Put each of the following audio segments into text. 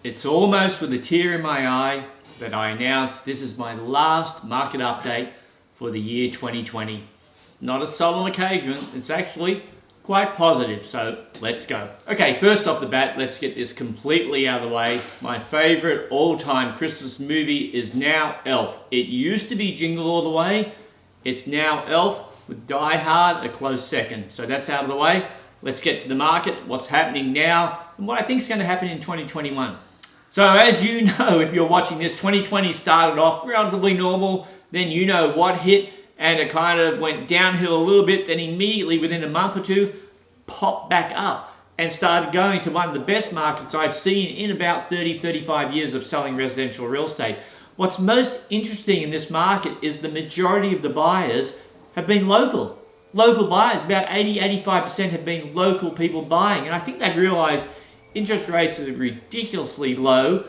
It's almost with a tear in my eye that I announce this is my last market update for the year 2020. Not a solemn occasion, it's actually quite positive, so let's go. Okay, first off the bat, let's get this completely out of the way. My favorite all-time Christmas movie is now Elf. It used to be Jingle All the Way, it's now Elf, with Die Hard a close second. So that's out of the way. Let's get to the market, what's happening now, and what I think is going to happen in 2021. So as you know, if you're watching this, 2020 started off relatively normal, then you know what hit, and it kind of went downhill a little bit, then immediately within a month or two, popped back up and started going to one of the best markets I've seen in about 30-35 years of selling residential real estate. What's most interesting in this market is the majority of the buyers have been local. Local buyers, about 80-85% have been local people buying, and I think they've realized interest rates are ridiculously low.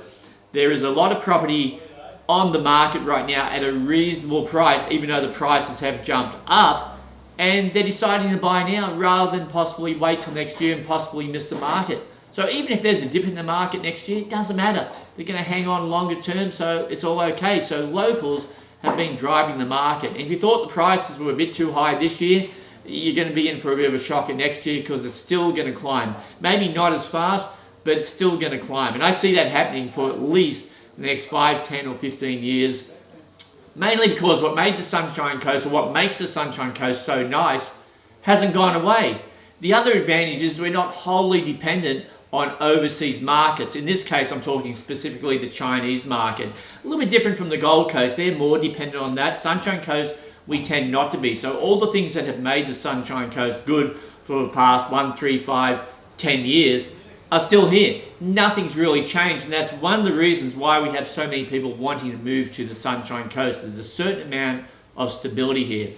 There is a lot of property on the market right now at a reasonable price, even though the prices have jumped up, and they're deciding to buy now rather than possibly wait till next year and possibly miss the market. So even if there's a dip in the market next year, it doesn't matter. They're going to hang on longer term, so it's all okay. So locals have been driving the market. And if you thought the prices were a bit too high this year, you're going to be in for a bit of a shocker next year because it's still going to climb. Maybe not as fast, but it's still going to climb. And I see that happening for at least the next 5, 10 or 15 years. Mainly because what made the Sunshine Coast, or what makes the Sunshine Coast so nice, hasn't gone away. The other advantage is we're not wholly dependent on overseas markets. In this case, I'm talking specifically the Chinese market. A little bit different from the Gold Coast. They're more dependent on that. Sunshine Coast, we tend not to be. So all the things that have made the Sunshine Coast good for the past 1, 3, 5, 10 years are still here. Nothing's really changed, and that's one of the reasons why we have so many people wanting to move to the Sunshine Coast. There's a certain amount of stability here.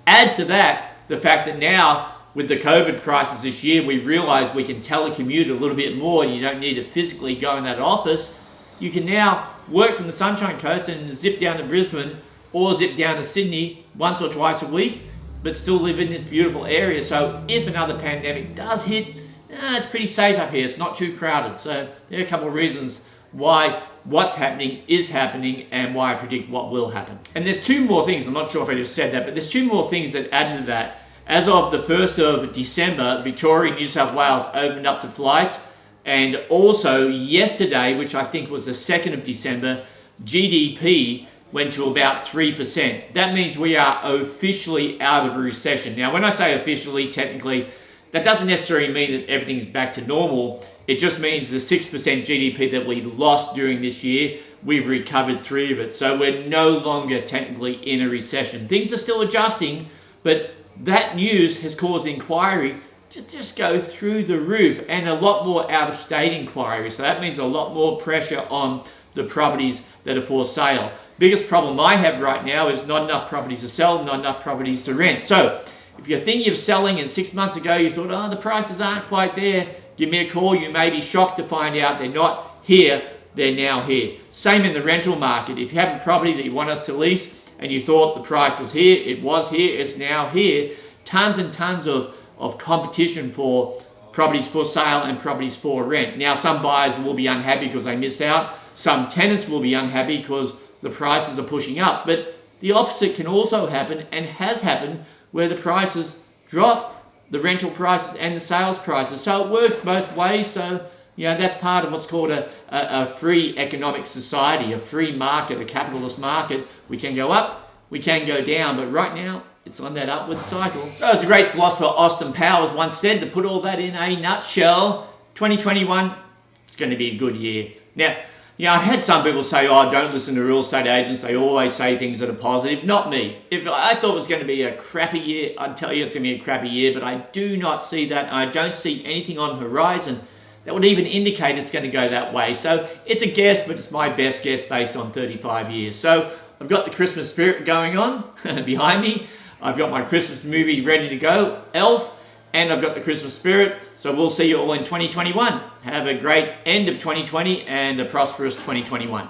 Add to that the fact that now, with the COVID crisis this year, we've realized we can telecommute a little bit more, and you don't need to physically go in that office. You can now work from the Sunshine Coast and zip down to Brisbane or zip down to Sydney once or twice a week, but still live in this beautiful area. So if another pandemic does hit, it's pretty safe up here. It's not too crowded. So there are a couple of reasons why what's happening is happening and why I predict what will happen. And there's two more things. I'm not sure if I just said that, but there's two more things that add to that. As of the 1st of December, Victoria and New South Wales opened up to flights. And also yesterday, which I think was the 2nd of December, GDP went to about 3%. That means we are officially out of a recession. Now, when I say officially, technically, that doesn't necessarily mean that everything's back to normal. It just means the 6% GDP that we lost during this year, we've recovered 3 of it. So we're no longer technically in a recession. Things are still adjusting, but that news has caused inquiry to just go through the roof, and a lot more out-of-state inquiry. So that means a lot more pressure on the properties that are for sale. Biggest problem I have right now is not enough properties to sell, not enough properties to rent. So if you're thinking of selling and 6 months ago you thought, oh, the prices aren't quite there, give me a call. You may be shocked to find out they're not here, they're now here. Same in the rental market. If you have a property that you want us to lease and you thought the price was here, it was here, it's now here. Tons and tons of competition for properties for sale and properties for rent. Now, some buyers will be unhappy because they miss out. Some tenants will be unhappy because the prices are pushing up. But the opposite can also happen, and has happened, where the prices drop, the rental prices and the sales prices. So it works both ways. So, that's part of what's called a free economic society, a free market, a capitalist market. We can go up, we can go down, but right now, it's on that upward cycle. So as the great philosopher Austin Powers once said, to put all that in a nutshell, 2021, it's going to be a good year. Now, I've had some people say, oh, don't listen to real estate agents. They always say things that are positive. Not me. If I thought it was going to be a crappy year, I'd tell you it's going to be a crappy year, but I do not see that. I don't see anything on the horizon that would even indicate it's going to go that way. So it's a guess, but it's my best guess based on 35 years. So I've got the Christmas spirit going on behind me. I've got my Christmas movie ready to go, Elf, and I've got the Christmas spirit. So we'll see you all in 2021. Have a great end of 2020 and a prosperous 2021.